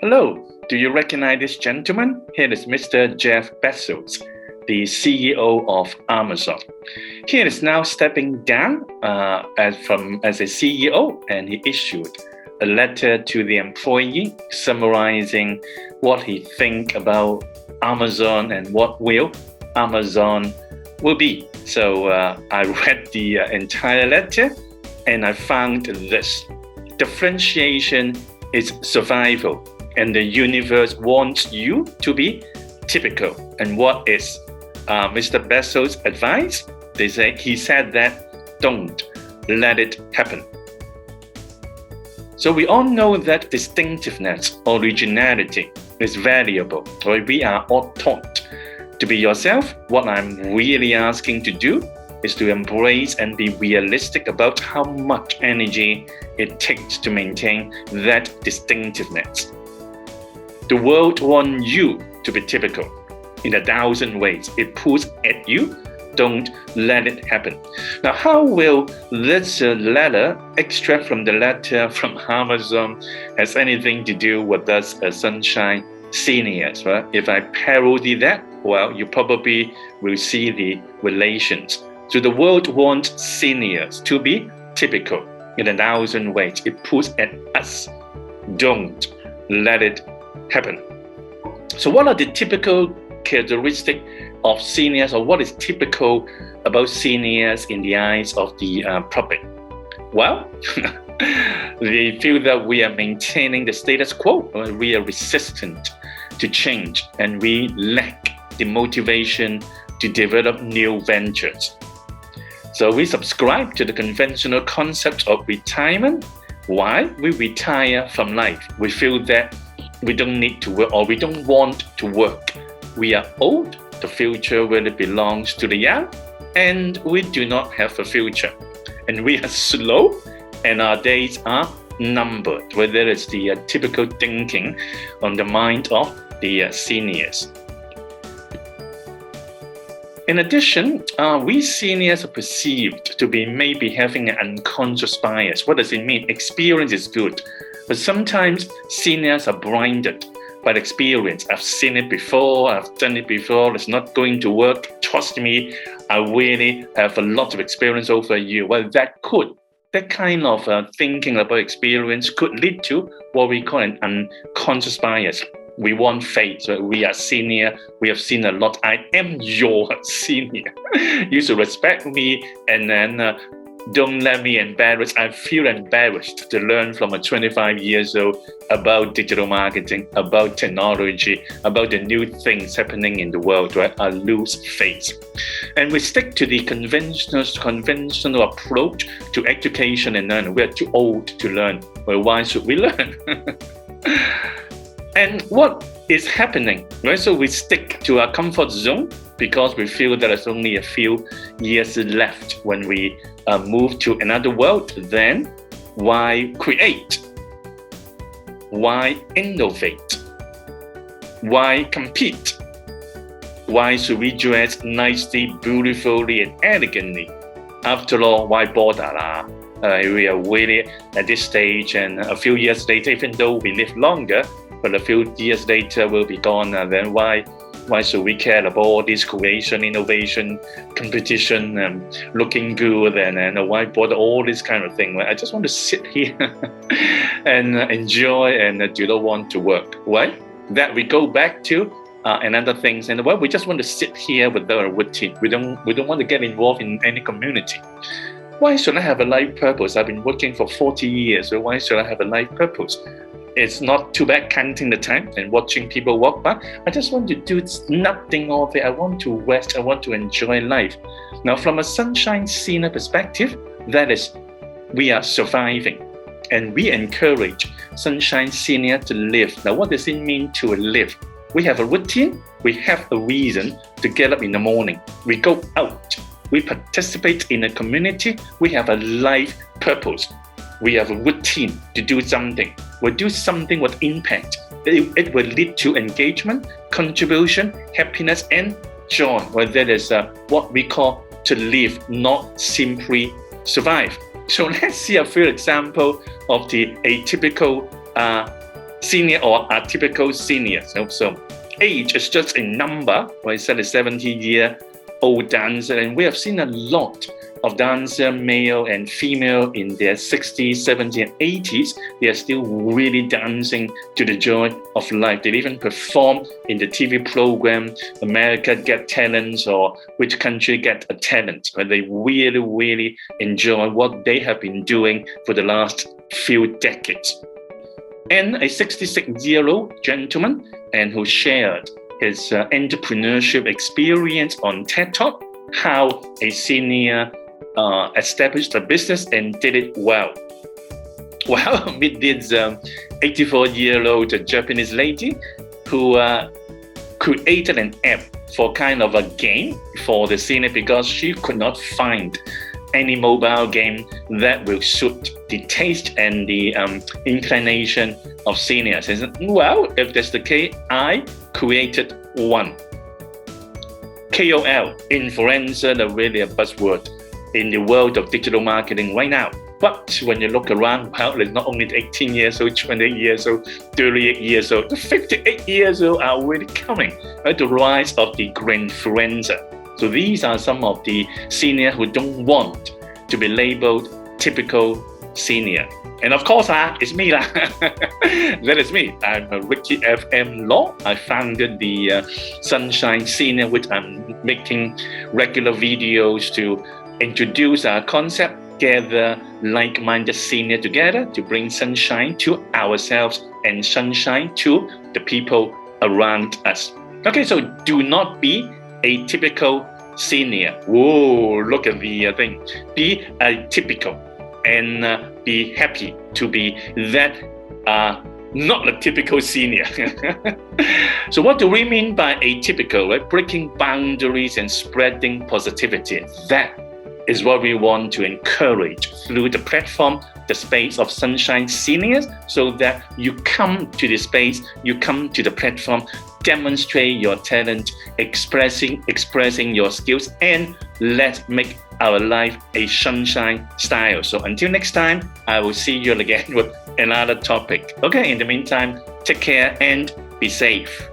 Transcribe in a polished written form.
Hello, do you recognize this gentleman? Here is Mr. Jeff Bezos, the CEO of Amazon. He is now stepping down as a CEO, and he issued a letter to the employee summarizing what he thinks about Amazon and what will Amazon will be. So I read the entire letter and I found this. Differentiation is survival, and the universe wants you to be typical. And what is Mr. Bessels' advice? He said that don't let it happen. So we all know that distinctiveness, originality is valuable. We are all taught to be yourself. What I'm really asking to do is to embrace and be realistic about how much energy it takes to maintain that distinctiveness. The world wants you to be typical in 1,000 ways. It pulls at you. Don't let it happen. Now, how will this letter, extract from the letter from Amazon, has anything to do with us as Sunshine Seniors? Right? If I parody that, well, you probably will see the relations. So the world wants seniors to be typical in 1,000 ways. It pulls at us. Don't let it happen. So what are the typical characteristics of seniors, or what is typical about seniors in the eyes of the public? Well, they feel that we are maintaining the status quo, we are resistant to change, and we lack the motivation to develop new ventures. So we subscribe to the conventional concept of retirement. Why? We retire from life. We feel that we don't need to work, or we don't want to work. We are old. The future really belongs to the young, and we do not have a future. And we are slow, and our days are numbered. Well, that is the typical thinking on the mind of the seniors. In addition, we seniors are perceived to be maybe having an unconscious bias. What does it mean? Experience is good, but sometimes seniors are blinded by the experience. I've seen it before, I've done it before, it's not going to work. Trust me, I really have a lot of experience over a year. Well, that kind of thinking about experience could lead to what we call an unconscious bias. We want faith. So we are senior. We have seen a lot. I am your senior. You should respect me, and then don't let me embarrass. I feel embarrassed to learn from a 25 years old about digital marketing, about technology, about the new things happening in the world, right? I lose faith. And we stick to the conventional approach to education and learning. We are too old to learn. Well, why should we learn? And what is happening, right? So we stick to our comfort zone because we feel that there's only a few years left when we move to another world. Then why create? Why innovate? Why compete? Why should we dress nicely, beautifully, and elegantly? After all, why bother? We are really at this stage, and a few years later, even though we live longer, but a few years later we'll be gone. Then why should we care about all this creation, innovation, competition, looking good, and why bother all this kind of thing? I just want to sit here and enjoy, and do not want to work. Why? That we go back to another things, and we just want to sit here with our routine. We don't want to get involved in any community. Why should I have a life purpose? I've been working for 40 years, so why should I have a life purpose? It's not too bad counting the time and watching people walk by. I just want to do nothing of it. I want to rest. I want to enjoy life. Now, from a Sunshine Senior perspective, that is, we are surviving. And we encourage Sunshine Senior to live. Now, what does it mean to live? We have a routine. We have a reason to get up in the morning. We go out. We participate in a community. We have a life purpose. We have a routine to do something. We'll do something with impact. It will lead to engagement, contribution, happiness, and joy. Well, that is what we call to live, not simply survive. So let's see a few examples of the atypical senior or atypical seniors. So age is just a number. I said a 70-year-old dancer, and we have seen a lot of dancer, male and female, in their 60s, 70s, and 80s. They are still really dancing to the joy of life. They even perform in the TV program, America Got Talent, or Which Country Got a Talent, where they really, really enjoy what they have been doing for the last few decades. And a 66-year-old gentleman, and who shared his entrepreneurship experience on TED Talk, how a senior established a business and did it well. Well, meet this 84-year-old Japanese lady who created an app for kind of a game for the senior, because she could not find any mobile game that will suit the taste and the inclination of seniors. And said, well, if that's the case, I created one. KOL, influencer, are really a buzzword in the world of digital marketing right now. But when you look around, well, it's not only the 18 years old, 28 years old, 38 years old, the 58 years old are really coming. Right? The rise of the grandfluencer. So these are some of the seniors who don't want to be labeled typical senior. And of course, it's me. That is me. I'm Ricky FM Law. I founded the Sunshine Senior, which I'm making regular videos to introduce our concept, gather like-minded senior together to bring sunshine to ourselves and sunshine to the people around us. Okay, so do not be a typical senior. Whoa, look at the thing. Be atypical and be happy to be that not a typical senior. So what do we mean by atypical? Right? Breaking boundaries and spreading positivity. That is what we want to encourage through the platform, the space of Sunshine Seniors, so that you come to the space, you come to the platform, demonstrate your talent, expressing your skills, and let's make our life a sunshine style. So until next time, I will see you again with another topic. Okay, in the meantime, take care and be safe.